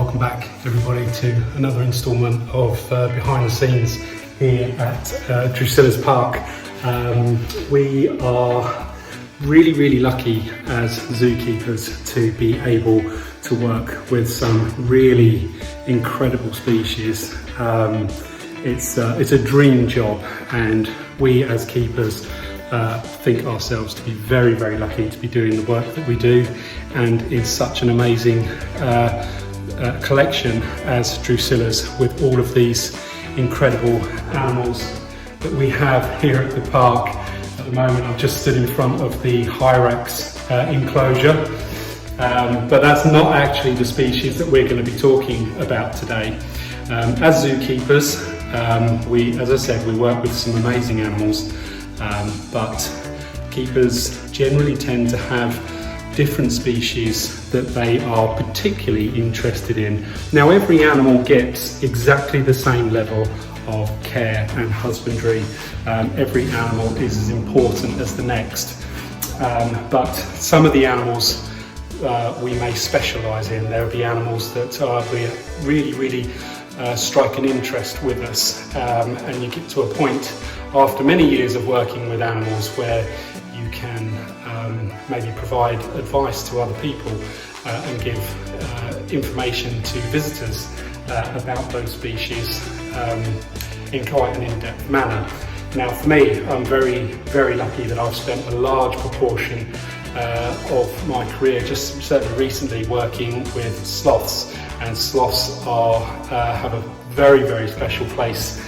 welcome back everybody to another instalment of behind the scenes here at Drusillas Park. We are really lucky as zookeepers to be able to work with some really incredible species. It's a dream job, and we as keepers think ourselves to be very lucky to be doing the work that we do, and in such an amazing collection as Drusillas, with all of these incredible animals that we have here at the park. At the moment I've just stood in front of the Hyrax enclosure, but that's not actually the species that we're going to be talking about today. As zookeepers, as I said, we work with some amazing animals, but keepers generally tend to have different species that they are particularly interested in. Now, every animal gets exactly the same level of care and husbandry. Every animal is as important as the next, but some of the animals we may specialise in. There will be animals that really strike an interest with us, and you get to a point after many years of working with animals where you can maybe provide advice to other people and give information to visitors about those species in quite an in-depth manner. Now, for me, I'm very lucky that I've spent a large proportion of my career, just certainly recently, working with sloths, and sloths have a very special place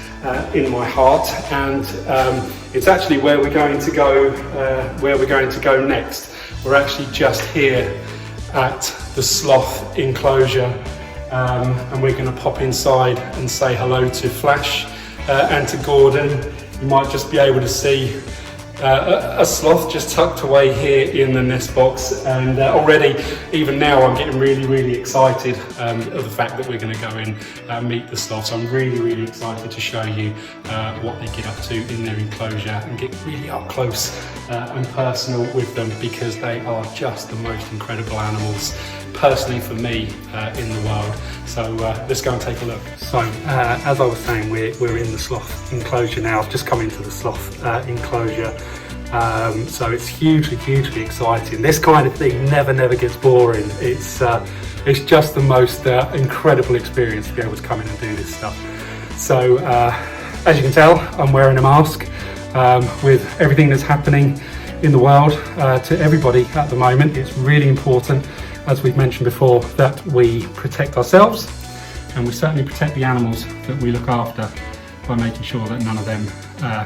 in my heart, and it's actually where we're going to go next. We're actually just here at the sloth enclosure, and we're going to pop inside and say hello to Flash and to Gordon. You might just be able to see a sloth just tucked away here in the nest box, and already, even now, I'm getting really excited of the fact that we're going to go in and meet the sloths. I'm really excited to show you what they get up to in their enclosure and get really up close and personal with them, because they are just the most incredible animals, personally for me, in the world. So let's go and take a look. So as I was saying, we're in the sloth enclosure now. I've just come into the sloth enclosure, so it's hugely exciting. This kind of thing never gets boring. It's just the most incredible experience to be able to come in and do this stuff. So as you can tell, I'm wearing a mask with everything that's happening in the world to everybody at the moment. It's really important, as we've mentioned before, that we protect ourselves, and we certainly protect the animals that we look after by making sure that none of them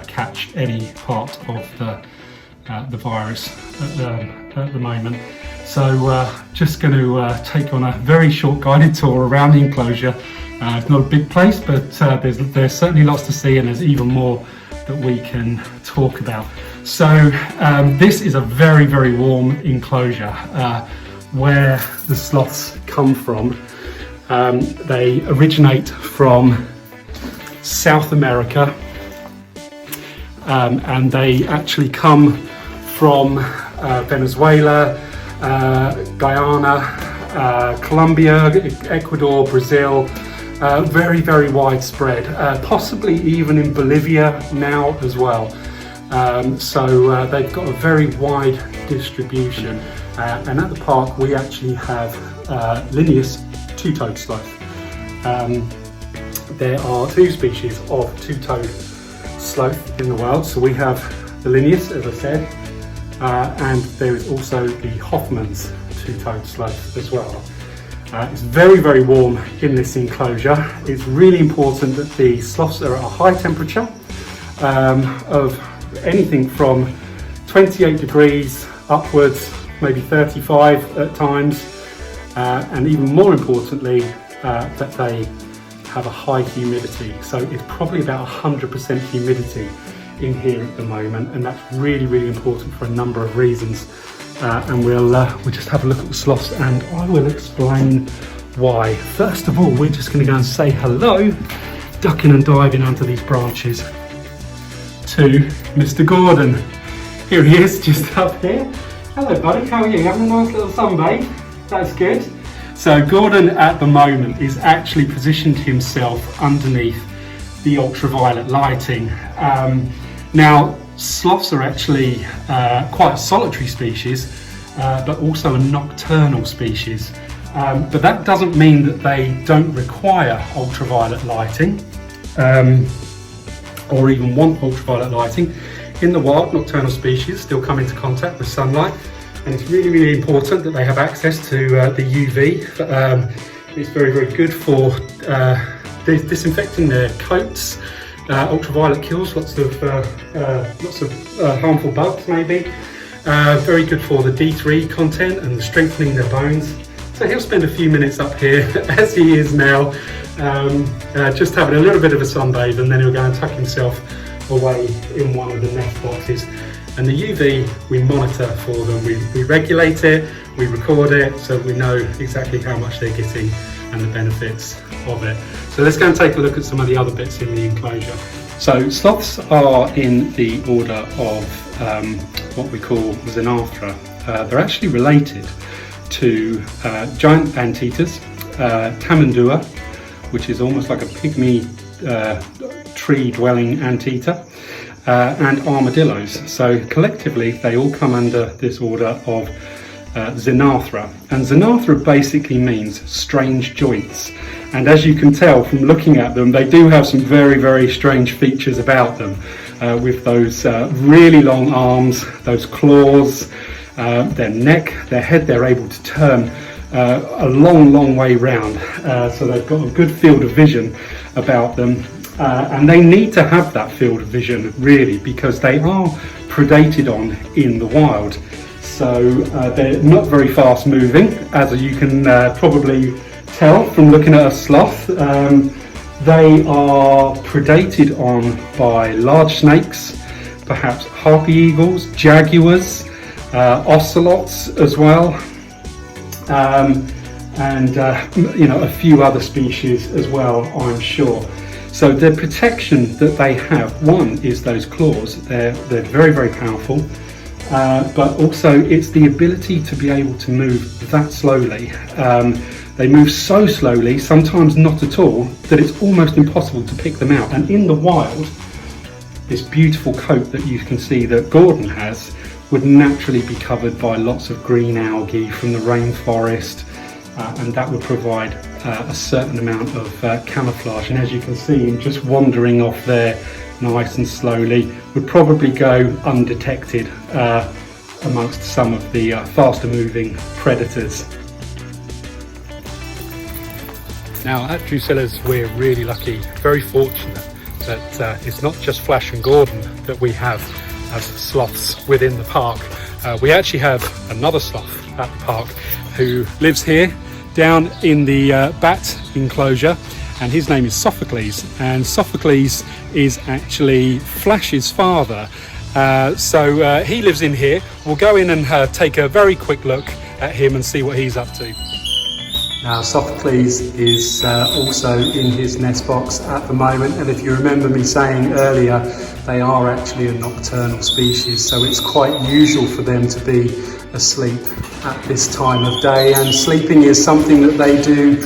catch any part of the virus at the moment. So just going to take on a very short guided tour around the enclosure. It's not a big place, but there's certainly lots to see, and there's even more that we can talk about. So this is a very warm enclosure where the sloths come from. They originate from South America, and they actually come from Venezuela, Guyana, Colombia, Ecuador, Brazil, very widespread, possibly even in Bolivia now as well. So they've got a very wide distribution, and at the park we actually have lineous two-toed sloth. There are two species of two-toed sloth in the world. So we have the lineous, as I said, and there is also the Hoffman's two-toed sloth as well. It's very warm in this enclosure. It's really important that the sloths are at a high temperature of anything from 28 degrees upwards, maybe 35 at times, and even more importantly, that they have a high humidity. So it's probably about 100% humidity in here at the moment, and that's really important for a number of reasons. And we'll just have a look at the sloths, and I will explain why. First of all, we're just going to go and say hello, ducking and diving onto these branches, to Mr. Gordon. Here he is, just up here. Hello buddy, how are you? Having a nice little sunbathe? That's good. So Gordon at the moment is actually positioned himself underneath the ultraviolet lighting. Now sloths are actually quite a solitary species, but also a nocturnal species. But that doesn't mean that they don't require ultraviolet lighting or even want ultraviolet lighting. In the wild, nocturnal species still come into contact with sunlight, and it's really, really important that they have access to the UV. It's very, very good for disinfecting their coats. Ultraviolet kills lots of harmful bugs, maybe. Very good for the D3 content and strengthening their bones. So he'll spend a few minutes up here, as he is now, just having a little bit of a sunbathe, and then he'll go and tuck himself away in one of the nest boxes. And the UV, we monitor for them. We regulate it, we record it, so we know exactly how much they're getting and the benefits of it. So let's go and take a look at some of the other bits in the enclosure. So sloths are in the order of what we call Xenarthra. They're actually related to giant anteaters, Tamandua, which is almost like a pygmy tree-dwelling anteater, and armadillos. So collectively they all come under this order of Xenarthra, and Xenarthra basically means strange joints, and as you can tell from looking at them, they do have some very, very strange features about them, with those really long arms, those claws, their neck, their head. They're able to turn a long way round, so they've got a good field of vision about them, and they need to have that field of vision really, because they are predated on in the wild. So they're not very fast moving, as you can probably tell from looking at a sloth. They are predated on by large snakes, perhaps harpy eagles, jaguars, ocelots as well, and you know, a few other species as well, I'm sure. So the protection that they have, one is those claws. They're very, very powerful, but also it's the ability to be able to move that slowly. They move so slowly, sometimes not at all, that it's almost impossible to pick them out. And in the wild, this beautiful coat that you can see that Gordon has would naturally be covered by lots of green algae from the rainforest, and that would provide a certain amount of camouflage. And as you can see him just wandering off there nice and slowly, would probably go undetected amongst some of the faster moving predators. Now at Drusillas we're really lucky, very fortunate that it's not just Flash and Gordon that we have as sloths within the park. We actually have another sloth at the park who lives here down in the bat enclosure, and his name is Sophocles, and Sophocles is actually Flash's father. So he lives in here. We'll go in and take a very quick look at him and see what he's up to. Now Sophocles is also in his nest box at the moment, and if you remember me saying earlier, they are actually a nocturnal species, so it's quite usual for them to be asleep at this time of day, and sleeping is something that they do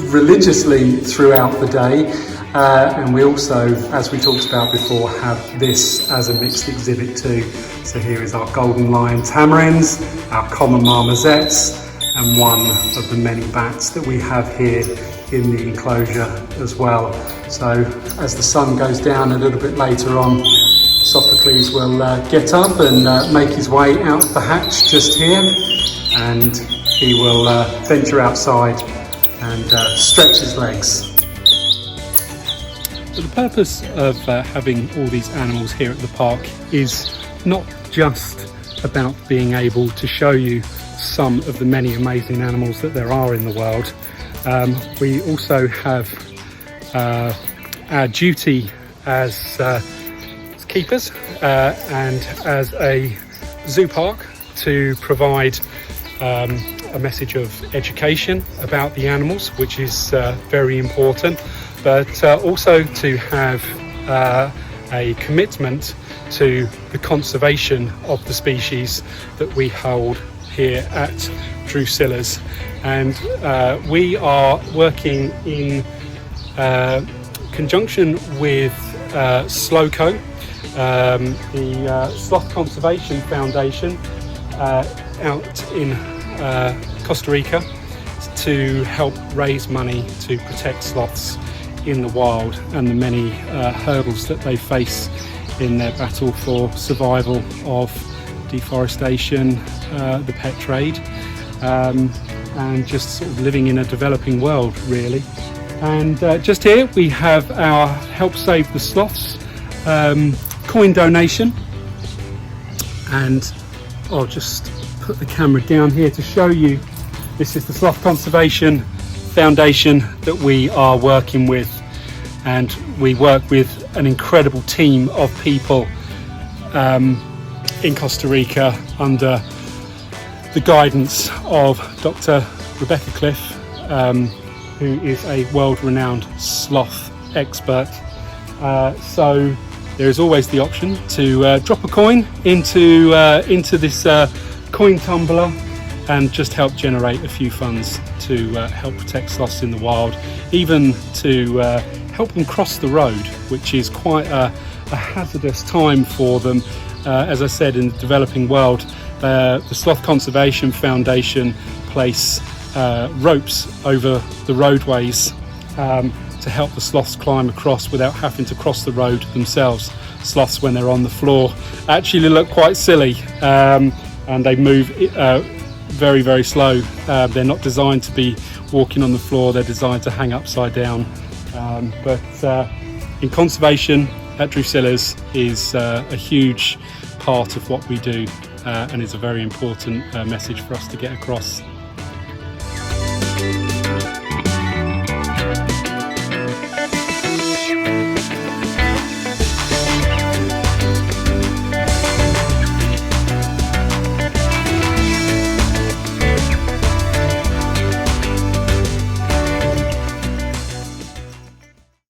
religiously throughout the day. And we also, as we talked about before, have this as a mixed exhibit too. So here is our golden lion tamarins, our common marmosets, and one of the many bats that we have here in the enclosure as well. So as the sun goes down a little bit later on, Sophocles will get up and make his way out the hatch just here, and he will venture outside and stretch his legs. So the purpose of having all these animals here at the park is not just about being able to show you some of the many amazing animals that there are in the world. We also have our duty as keepers and as a zoo park to provide a message of education about the animals, which is very important, but also to have a commitment to the conservation of the species that we hold here at Drusillas, and we are working in conjunction with SLOCO, the Sloth Conservation Foundation out in Costa Rica, to help raise money to protect sloths in the wild and the many hurdles that they face in their battle for survival of deforestation, the pet trade, and just sort of living in a developing world, really. And just here we have our Help Save the Sloths coin donation, and I'll just put the camera down here to show you. This is the Sloth Conservation Foundation that we are working with, and we work with an incredible team of people in Costa Rica under the guidance of Dr. Rebecca Cliff, who is a world-renowned sloth expert. So there is always the option to drop a coin into this coin tumbler and just help generate a few funds to help protect sloths in the wild, even to help them cross the road, which is quite a hazardous time for them. As I said, in the developing world, the Sloth Conservation Foundation place ropes over the roadways to help the sloths climb across without having to cross the road themselves. Sloths, when they're on the floor, actually look quite silly, and they move very, very slow. They're not designed to be walking on the floor, they're designed to hang upside down. But in conservation at Drusillas is a huge part of what we do, and is a very important message for us to get across.